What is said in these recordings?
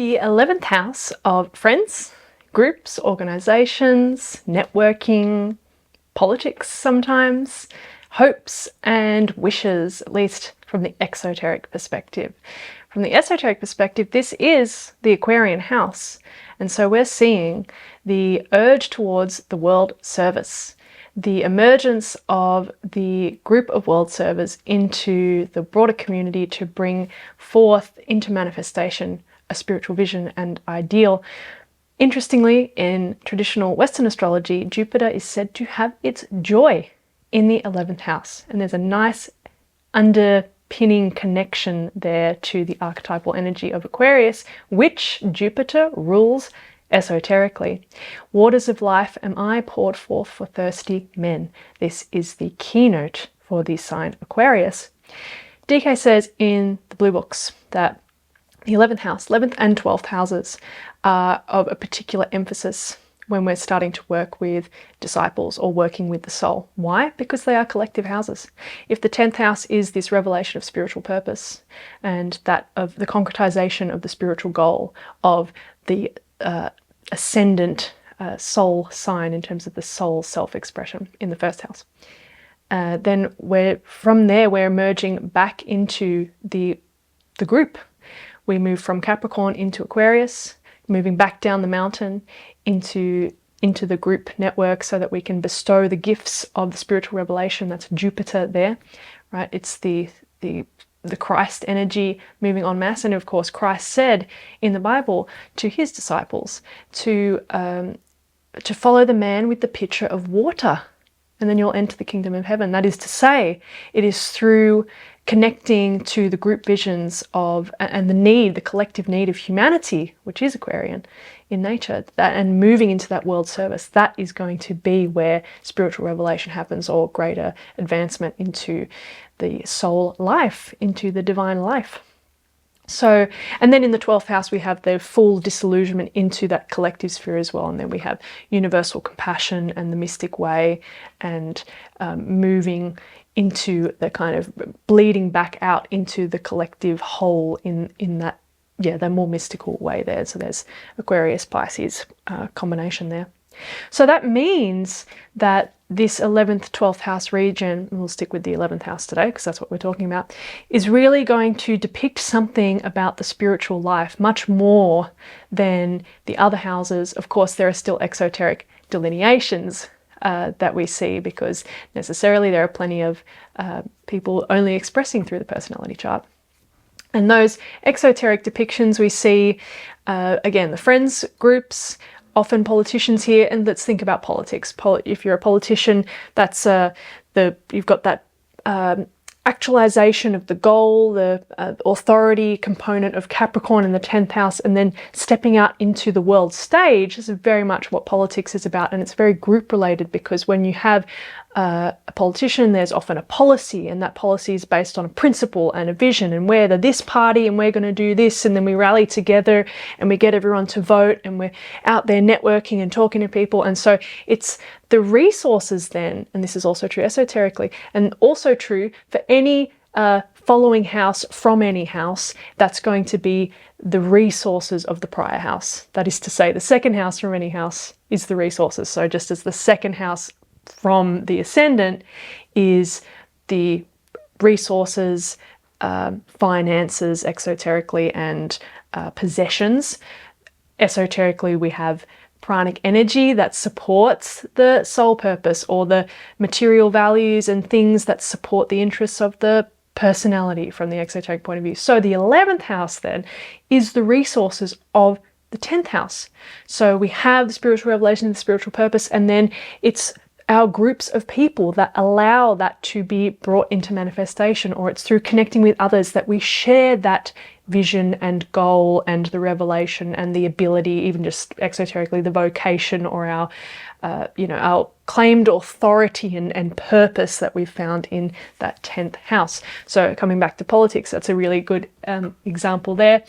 The 11th house of friends, groups, organizations, networking, politics sometimes, hopes and wishes, at least from the exoteric perspective. From the esoteric perspective, this is the Aquarian house. And so we're seeing the urge towards the world service, the emergence of the group of world servers into the broader community to bring forth into manifestation a spiritual vision and ideal. Interestingly, in traditional Western astrology, Jupiter is said to have its joy in the 11th house. And there's a nice underpinning connection there to the archetypal energy of Aquarius, which Jupiter rules esoterically. Waters of life am I poured forth for thirsty men. This is the keynote for the sign Aquarius. DK says in the Blue Books that the 11th house, 11th and 12th houses are of a particular emphasis when we're starting to work with disciples or working with the soul. Why? Because they are collective houses. If the 10th house is this revelation of spiritual purpose and that of the concretization of the spiritual goal of the ascendant soul sign in terms of the soul self-expression in the first house, then from there we're emerging back into the group. We move from Capricorn into Aquarius, moving back down the mountain into the group network so that we can bestow the gifts of the spiritual revelation. That's Jupiter there, right? It's the Christ energy moving en masse. And of course, Christ said in the Bible to his disciples to follow the man with the pitcher of water, and then you'll enter the kingdom of heaven. That is to say, it is through connecting to the group visions of and the collective need of humanity, which is Aquarian in nature, and moving into that world service, that is going to be where spiritual revelation happens, or greater advancement into the soul life, into the divine life. So, and then in the 12th house, we have the full disillusionment into that collective sphere as well. And then we have universal compassion and the mystic way, and moving into the kind of bleeding back out into the collective whole in that, the more mystical way there. So there's Aquarius, Pisces combination there. So that means that this 11th, 12th house region, and we'll stick with the 11th house today because that's what we're talking about, is really going to depict something about the spiritual life much more than the other houses. Of course, there are still exoteric delineations that we see, because necessarily there are plenty of people only expressing through the personality chart. And those exoteric depictions we see, again, the friends groups, often politicians here, and let's think about politics. If you're a politician, that's you've got that actualization of the goal, the authority component of Capricorn in the 10th house, and then stepping out into the world stage. This is very much what politics is about, and it's very group related, because when you have a politician, there's often a policy, and that policy is based on a principle and a vision, and we're this party and we're going to do this, and then we rally together and we get everyone to vote, and we're out there networking and talking to people. And so it's the resources then, and this is also true esoterically, and also true for any following house from any house, that's going to be the resources of the prior house. That is to say, the second house from any house is the resources. So just as the second house from the ascendant is the resources, finances, exoterically, and possessions, esoterically we have pranic energy that supports the soul purpose, or the material values and things that support the interests of the personality from the exoteric point of view. So the 11th house then is the resources of the 10th house. So we have the spiritual revelation, the spiritual purpose, and then it's our groups of people that allow that to be brought into manifestation, or it's through connecting with others that we share that vision and goal and the revelation and the ability, even just exoterically, the vocation, or our claimed authority and purpose that we've found in that 10th house. So coming back to politics, that's a really good example there.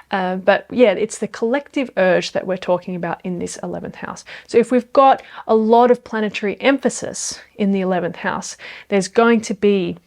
But yeah, it's the collective urge that we're talking about in this 11th house. So if we've got a lot of planetary emphasis in the 11th house, there's going to be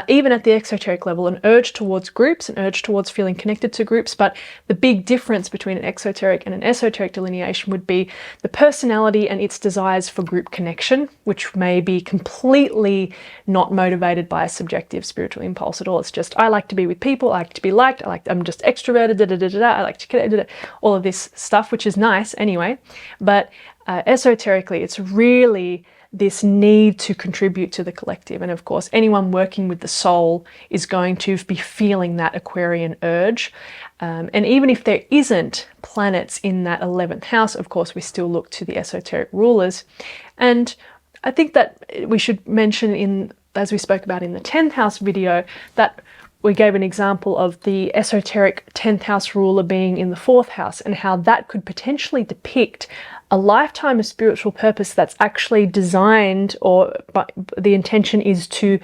even at the exoteric level, an urge towards groups, an urge towards feeling connected to groups. But the big difference between an exoteric and an esoteric delineation would be the personality and its desires for group connection, which may be completely not motivated by a subjective spiritual impulse at all. It's just, I like to be with people, I like to be liked, I'm just extroverted, I like to connect, all of this stuff, which is nice anyway. But esoterically, it's really this need to contribute to the collective. And of course, anyone working with the soul is going to be feeling that Aquarian urge. And even if there isn't planets in that 11th house, of course, we still look to the esoteric rulers. And I think that we should mention, as we spoke about in the 10th house video, that we gave an example of the esoteric 10th house ruler being in the 4th house, and how that could potentially depict a lifetime of spiritual purpose that's actually designed, or the intention is to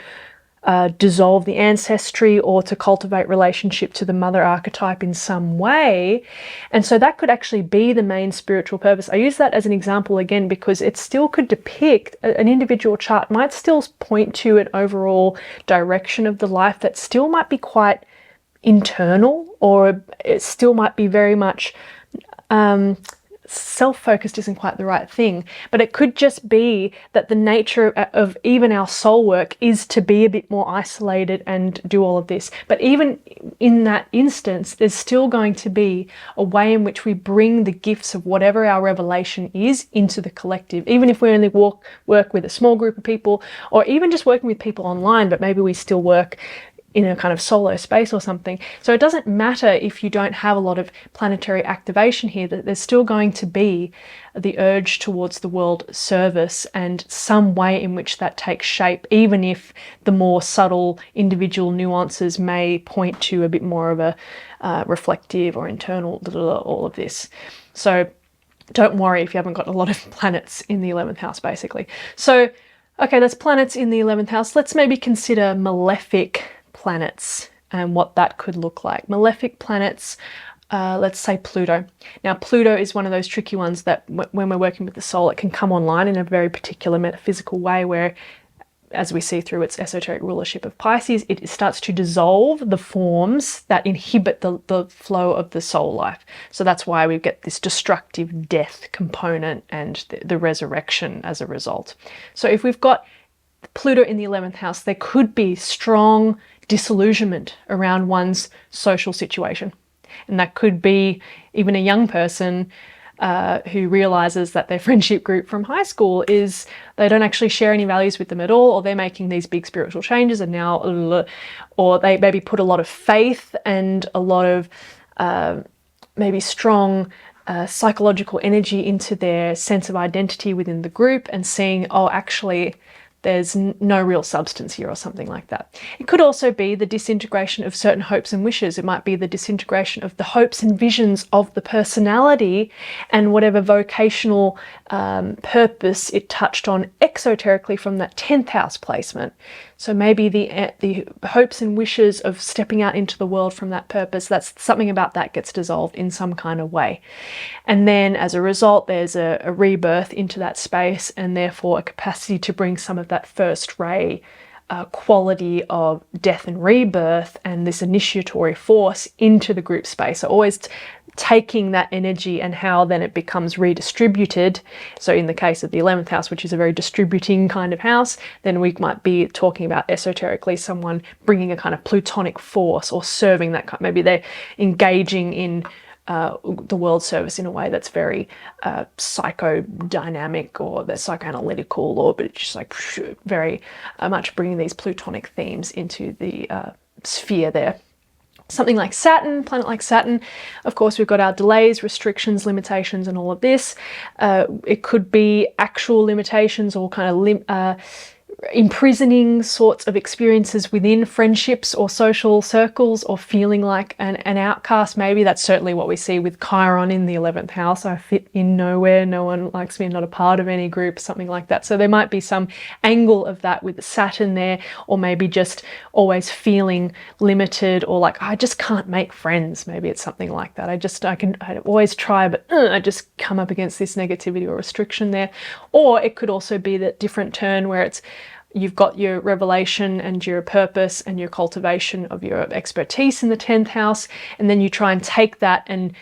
dissolve the ancestry or to cultivate relationship to the mother archetype in some way. And so that could actually be the main spiritual purpose. I use that as an example again because it still could depict, an individual chart might still point to an overall direction of the life that still might be quite internal, or it still might be very much self-focused isn't quite the right thing, but it could just be that the nature of even our soul work is to be a bit more isolated and do all of this. But even in that instance, there's still going to be a way in which we bring the gifts of whatever our revelation is into the collective, even if we only work with a small group of people, or even just working with people online, but maybe we still work in a kind of solo space or something. So it doesn't matter if you don't have a lot of planetary activation here, that there's still going to be the urge towards the world service and some way in which that takes shape, even if the more subtle individual nuances may point to a bit more of a reflective or internal, all of this. So don't worry if you haven't got a lot of planets in the 11th house, basically. So, okay, that's planets in the 11th house. Let's maybe consider malefic planets and what that could look like. Malefic planets, let's say Pluto. Now, Pluto is one of those tricky ones that when we're working with the soul, it can come online in a very particular metaphysical way where, as we see through its esoteric rulership of Pisces, it starts to dissolve the forms that inhibit the flow of the soul life. So that's why we get this destructive death component and the resurrection as a result. So if we've got Pluto in the 11th house, there could be strong disillusionment around one's social situation. And that could be even a young person who realizes that their friendship group from high school is, they don't actually share any values with them at all, or they're making these big spiritual changes and now, or they maybe put a lot of faith and a lot of maybe strong psychological energy into their sense of identity within the group, and seeing, oh, actually, there's no real substance here, or something like that. It could also be the disintegration of certain hopes and wishes. It might be the disintegration of the hopes and visions of the personality and whatever vocational purpose it touched on exoterically from that 10th house placement. So maybe the hopes and wishes of stepping out into the world from that purpose, that's something about that gets dissolved in some kind of way. And then as a result, there's a rebirth into that space, and therefore a capacity to bring some of that first ray quality of death and rebirth and this initiatory force into the group space. So always taking that energy and how then it becomes redistributed. So in the case of the 11th house, which is a very distributing kind of house, then we might be talking about esoterically someone bringing a kind of plutonic force or serving that kind. Maybe they're engaging in the world service in a way that's very psychodynamic, or they're psychoanalytical, or but it's just like very much bringing these plutonic themes into the sphere there. Something like Saturn, planet like Saturn, of course, we've got our delays, restrictions, limitations, and all of this. It could be actual limitations or kind of imprisoning sorts of experiences within friendships or social circles, or feeling like an outcast. Maybe that's certainly what we see with Chiron in the 11th house. I fit in nowhere, no one likes me, I'm not a part of any group, something like that. So there might be some angle of that with Saturn there, or maybe just always feeling limited, or like, I just can't make friends. Maybe it's something like that. I always try, but I just come up against this negativity or restriction there. Or it could also be that different turn where it's You've got your revelation and your purpose and your cultivation of your expertise in the 10th house, and then you try and take that and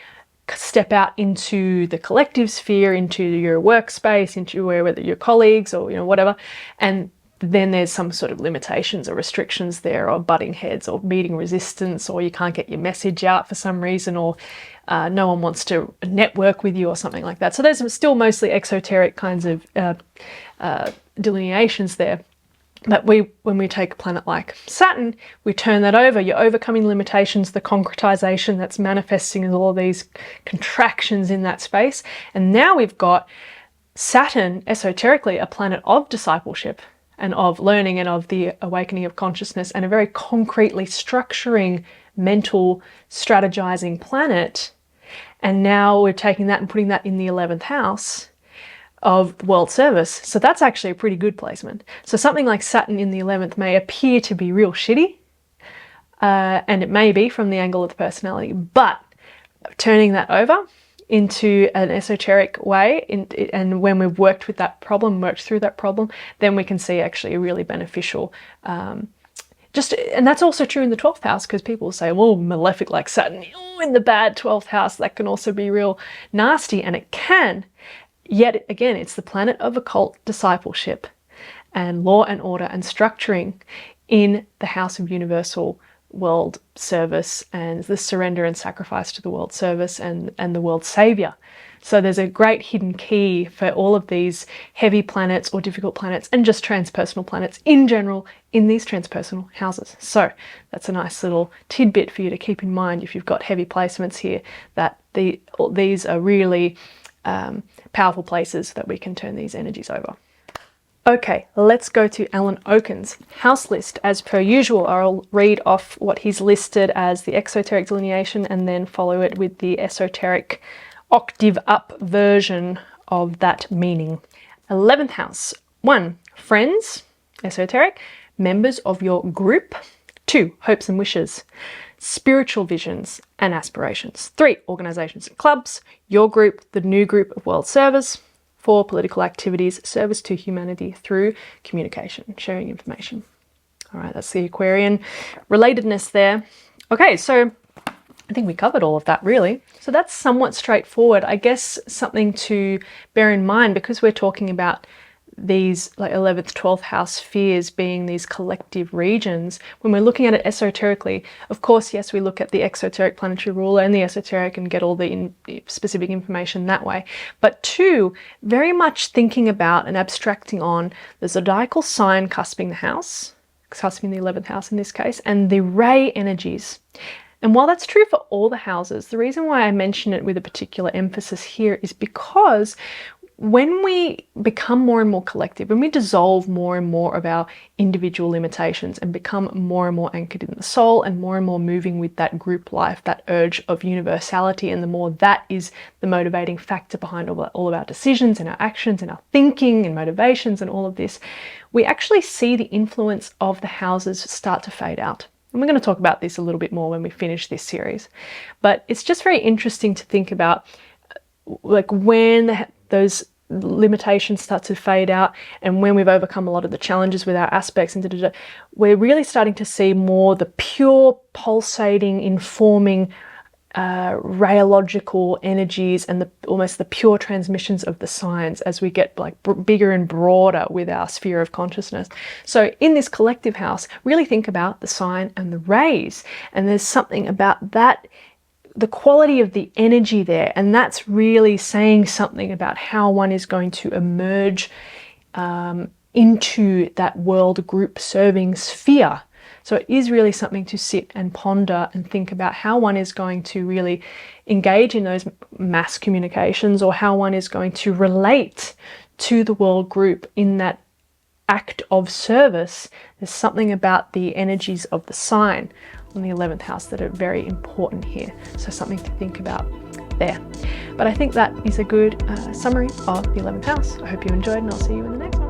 step out into the collective sphere, into your workspace, into whether your colleagues or whatever, and then there's some sort of limitations or restrictions there, or butting heads, or meeting resistance, or you can't get your message out for some reason, or no one wants to network with you or something like that. So there's still mostly exoteric kinds of delineations there. But when we take a planet like Saturn, we turn that over. You're overcoming limitations, the concretization that's manifesting as all these contractions in that space. And now we've got Saturn, esoterically, a planet of discipleship and of learning and of the awakening of consciousness, and a very concretely structuring, mental, strategizing planet. And now we're taking that and putting that in the 11th house of world service. So that's actually a pretty good placement. So something like Saturn in the 11th may appear to be real shitty, and it may be from the angle of the personality, but turning that over into an esoteric way, and when we've worked through that problem, then we can see actually a really beneficial and that's also true in the 12th house, because people say, well, malefic like Saturn, in the bad 12th house, that can also be real nasty, and it can. Yet again, it's the planet of occult discipleship and law and order and structuring in the house of universal world service, and the surrender and sacrifice to the world service and the world savior. So there's a great hidden key for all of these heavy planets or difficult planets, and just transpersonal planets in general, in these transpersonal houses. So that's a nice little tidbit for you to keep in mind if you've got heavy placements here, that these are really powerful places that we can turn these energies over. Okay, let's go to Alan Oken's house list. As per usual, I'll read off what he's listed as the exoteric delineation and then follow it with the esoteric octave up version of that meaning. 11th house. 1. Friends, esoteric, members of your group. 2. Hopes and wishes, spiritual visions and aspirations. 3. Organizations and clubs, your group, the new group of world service. 4. Political activities, service to humanity through communication, sharing information. All right, that's the Aquarian relatedness there. Okay, so I think we covered all of that really. So that's somewhat straightforward. I guess something to bear in mind, because we're talking about these like 11th, 12th house spheres being these collective regions, when we're looking at it esoterically, of course, yes, we look at the exoteric planetary ruler and the esoteric and get all the specific information that way. But 2, very much thinking about and abstracting on the zodiacal sign cusping the house, cusping the 11th house in this case, and the ray energies. And while that's true for all the houses, the reason why I mention it with a particular emphasis here is because when we become more and more collective, when we dissolve more and more of our individual limitations and become more and more anchored in the soul and more moving with that group life, that urge of universality, and the more that is the motivating factor behind all of our decisions and our actions and our thinking and motivations and all of this, we actually see the influence of the houses start to fade out. And we're going to talk about this a little bit more when we finish this series. But it's just very interesting to think about like when those limitations start to fade out, and when we've overcome a lot of the challenges with our aspects, and we're really starting to see more the pure pulsating, informing, rayological energies and almost the pure transmissions of the signs as we get like bigger and broader with our sphere of consciousness. So in this collective house, really think about the sign and the rays, and there's something about that, the quality of the energy there, and that's really saying something about how one is going to emerge into that world group serving sphere. So it is really something to sit and ponder and think about how one is going to really engage in those mass communications, or how one is going to relate to the world group in that act of service. There's something about the energies of the sign on the 11th house that are very important here. So something to think about there. But I think that is a good summary of the 11th house. I hope you enjoyed, and I'll see you in the next one.